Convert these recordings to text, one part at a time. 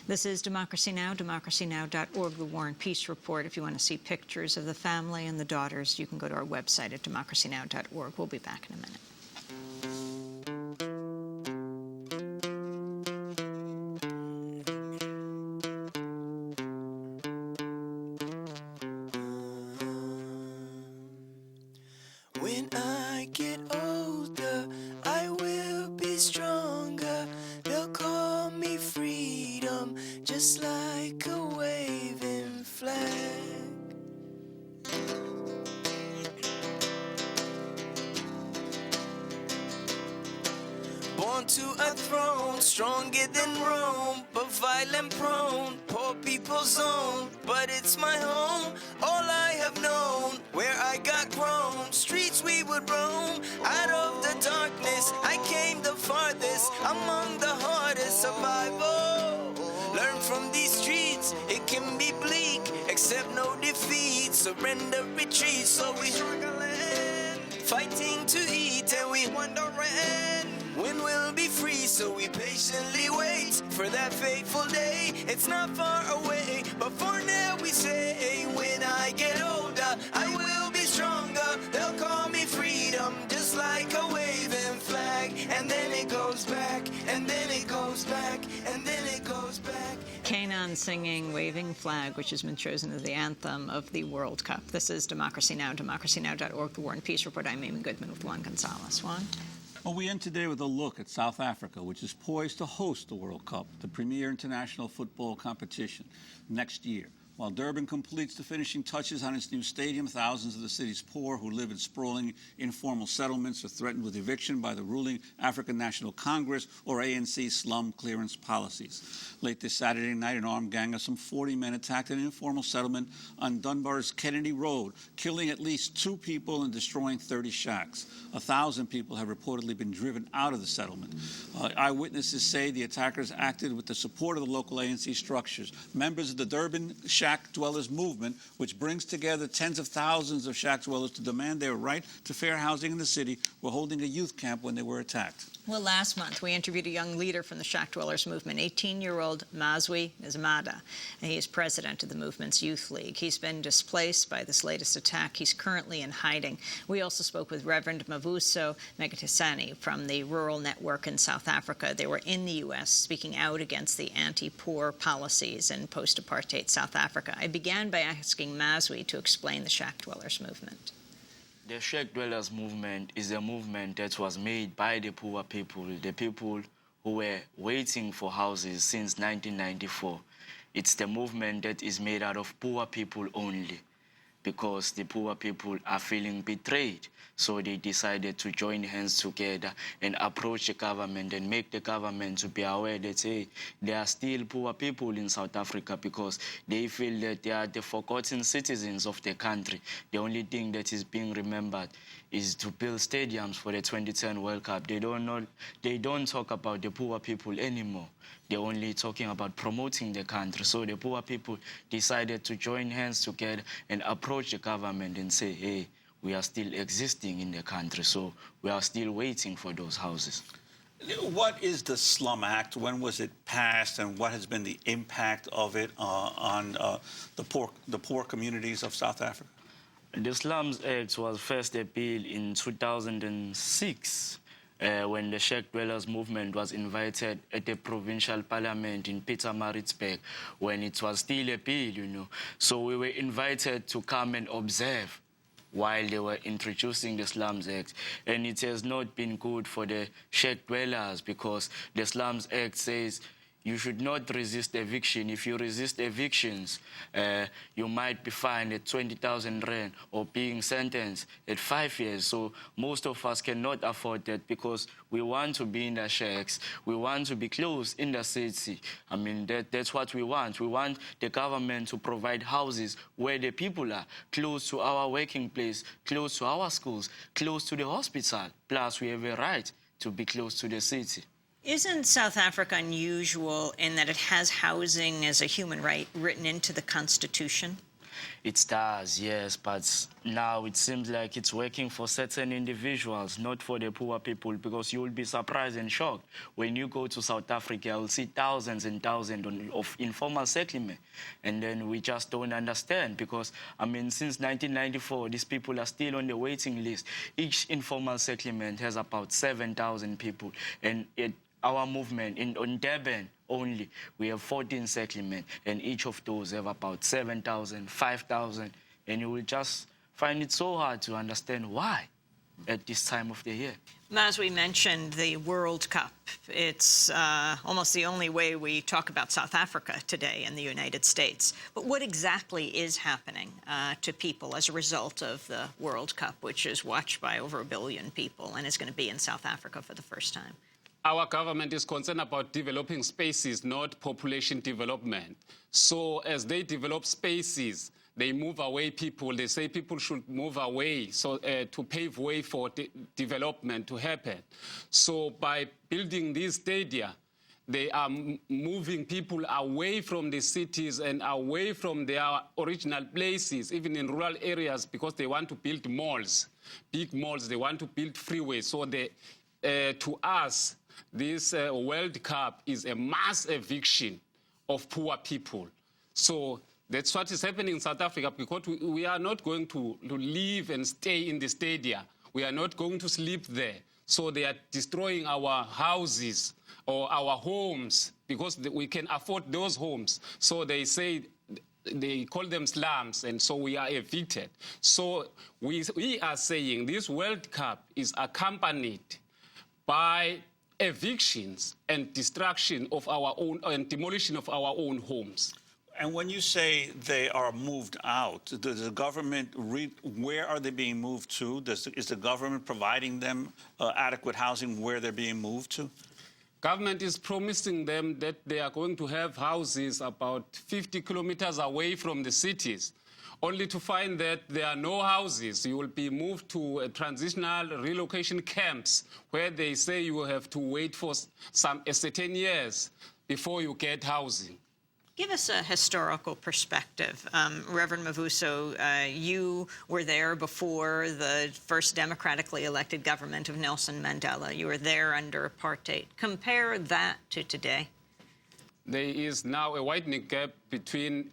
This is Democracy Now!, democracynow.org, the War and Peace Report. If you want to see pictures of the family and the daughters, you can go to our website at democracynow.org. We'll be back in a minute. When I get older, I will be stronger. They'll call me freedom, just like a waving flag. Born to a throne, stronger than Rome, but violent prone, poor people's zone. But it's my home, all I have known, where I got grown. Streets we would roam, out of the darkness, I came the farthest, among the hardest. Survival, learn from these streets, it can be bleak, accept no defeat, surrender, retreat. So we struggling, fighting to eat, and we wondering when we'll be free. So we patiently wait for that fateful day. It's not far away, but for now we say, when I get older, I will be stronger. They'll call me freedom, just like a waving flag. And then it goes back, and then it goes back, and then it goes back. Kanan singing Waving Flag, which has been chosen as the anthem of the World Cup. This is Democracy Now!, democracynow.org, the War and Peace Report. I'm Amy Goodman with Juan Gonzalez. Juan? Well, we end today with a look at South Africa, which is poised to host the World Cup, the premier international football competition, next year. While Durban completes the finishing touches on its new stadium, thousands of the city's poor who live in sprawling informal settlements are threatened with eviction by the ruling African National Congress, or ANC, slum clearance policies. Late this Saturday night, an armed gang of some 40 men attacked an informal settlement on Durbans Kennedy Road, killing at least 2 people and destroying 30 shacks. 1,000 people have reportedly been driven out of the settlement. Eyewitnesses say the attackers acted with the support of the local ANC structures. Members of the Durban shack dwellers movement, which brings together tens of thousands of shack dwellers to demand their right to fair housing in the city, were holding a youth camp when they were attacked. Well, last month, we interviewed a young leader from the shack dwellers movement, 18-year-old Mazwi Nzimada. He is president of the movement's youth league. He's been displaced by this latest attack. He's currently in hiding. We also spoke with Reverend Mavuso Megatisani from the Rural Network in South Africa. They were in the U.S. speaking out against the anti-poor policies in post-apartheid South Africa. I began by asking Mazwi to explain the shack dwellers movement. The shack dwellers movement is a movement that was made by the poor people, the people who were waiting for houses since 1994. It's the movement that is made out of poor people only, because the poor people are feeling betrayed. So they decided to join hands together and approach the government and make the government to be aware that, hey, there are still poor people in South Africa, because they feel that they are the forgotten citizens of the country. The only thing that is being remembered is to build stadiums for the 2010 World Cup. They don't talk about the poor people anymore. They're only talking about promoting the country. So the poor people decided to join hands together and approach the government and say, hey, we are still existing in the country, so we are still waiting for those houses. What is the Slum Act? When was it passed, and what has been the impact of it on the poor communities of South Africa? The Slums Act was first a bill in 2006. When the shack dwellers movement was invited at the provincial parliament in Pietermaritzburg, when it was still a bill, you know. So we were invited to come and observe while they were introducing the Slums Act. And it has not been good for the shack dwellers, because the Slums Act says you should not resist eviction. If you resist evictions, you might be fined at 20,000 rand or being sentenced at 5 years. So most of us cannot afford that, because we want to be in the shacks. We want to be close in the city. I mean, that's what we want. We want the government to provide houses where the people are, close to our working place, close to our schools, close to the hospital. Plus, we have a right to be close to the city. Isn't South Africa unusual in that it has housing as a human right written into the Constitution? It does, yes, but now it seems like it's working for certain individuals, not for the poor people, because you will be surprised and shocked. When you go to South Africa, you'll see thousands and thousands of informal settlement. And then we just don't understand because, I mean, since 1994, these people are still on the waiting list. Each informal settlement has about 7,000 people. And our movement on Durban only, we have 14 settlements, and each of those have about 7,000, 5,000, and you will just find it so hard to understand why at this time of the year. As we mentioned, the World Cup, it's almost the only way we talk about South Africa today in the United States. But what exactly is happening to people as a result of the World Cup, which is watched by over 1 billion people and is going to be in South Africa for the first time? Our government is concerned about developing spaces, not population development. So as they develop spaces, they move away people. They say people should move away so to pave way for development to happen. So by building these stadia, they are moving people away from the cities and away from their original places, even in rural areas, because they want to build malls, big malls. They want to build freeways. So they, to us, this World Cup is a mass eviction of poor people. So that's what is happening in South Africa, because we are not going to live and stay in the stadia. We are not going to sleep there. So they are destroying our houses or our homes because we can afford those homes. So they say, they call them slums, and so we are evicted. So we are saying this World Cup is accompanied by evictions and destruction of our own and demolition of our own homes. And when you say they are moved out, does the government where are they being moved to? Is the government providing them adequate housing where they're being moved to? Government is promising them that they are going to have houses about 50 kilometers away from the cities, only to find that there are no houses. You will be moved to transitional relocation camps where they say you will have to wait for a certain years before you get housing. Give us a historical perspective. Reverend Mavuso, you were there before the first democratically elected government of Nelson Mandela. You were there under apartheid. Compare that to today. There is now a widening gap between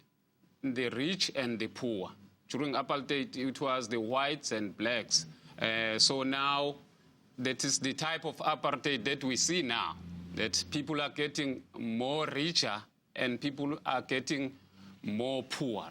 the rich and the poor. During apartheid, it was the whites and blacks. So now, that is the type of apartheid that we see now, that people are getting more richer and people are getting more poor.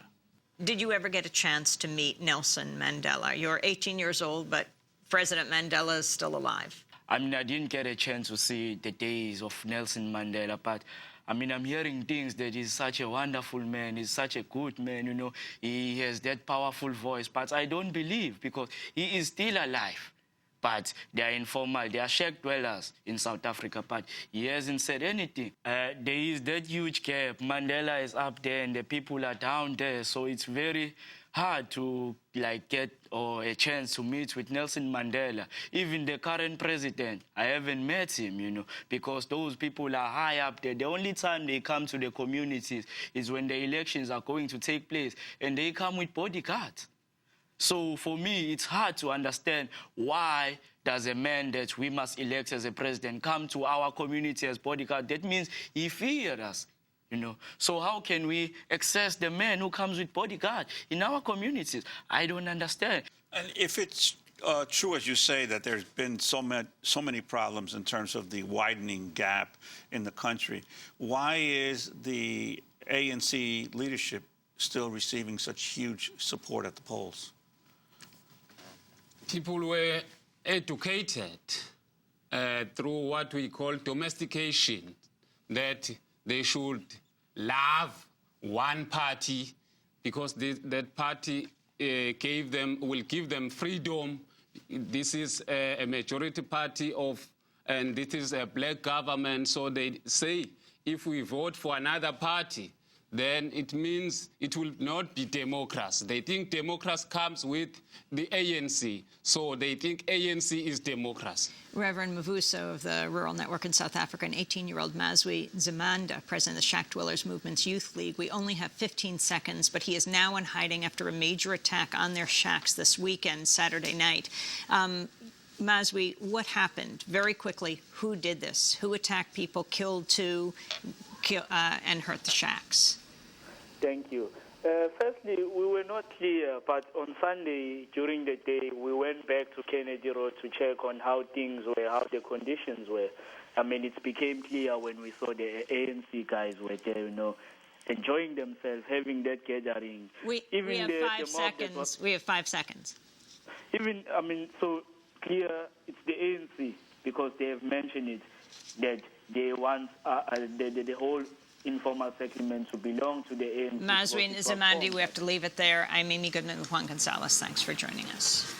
Did you ever get a chance to meet Nelson Mandela? You're 18 years old, but President Mandela is still alive. I mean, I didn't get a chance to see the days of Nelson Mandela, but I mean, I'm hearing things that he's such a wonderful man, he's such a good man, you know, he has that powerful voice, but I don't believe because he is still alive. But they are informal, they are shack dwellers in South Africa, but he hasn't said anything. There is that huge gap. Mandela is up there and the people are down there, so it's very hard to get a chance to meet with Nelson Mandela. Even the current president, I haven't met him, you know, because those people are high up there. The only time they come to the communities is when the elections are going to take place, and they come with bodyguards. So for me, it's hard to understand why does a man that we must elect as a president come to our community as bodyguard. That means he feared us, you know. So how can we access the man who comes with bodyguard in our communities? I don't understand. And if it's true, as you say, that there's been so many problems in terms of the widening gap in the country, why is the ANC leadership still receiving such huge support at the polls? People were educated through what we call domestication, that they should love one party because that party will give them freedom. This is a majority party and this is a black government, so they say if we vote for another party, then it means it will not be democracy. They think democracy comes with the ANC, so they think ANC is democracy. Reverend Mavuso of the Rural Network in South Africa and 18-year-old Mazwi Zamanda, president of the Shack Dwellers Movement's Youth League. We only have 15 seconds, but he is now in hiding after a major attack on their shacks this weekend, Saturday night. Mazwi, what happened? Very quickly, who did this? Who attacked people, killed two, and hurt the shacks? Thank you. Firstly, we were not clear, but on Sunday during the day, we went back to Kennedy Road to check on how things were, how the conditions were. I mean, it became clear when we saw the ANC guys were there, you know, enjoying themselves, having that gathering. We have 5 seconds. We have 5 seconds. Even, I mean, so clear it's the ANC because they have mentioned it, that they want the whole informal settlement to belong to the ANC. Mazwi and Zamandi, we have to leave it there. I'm Amy Goodman with Juan Gonzalez. Thanks for joining us.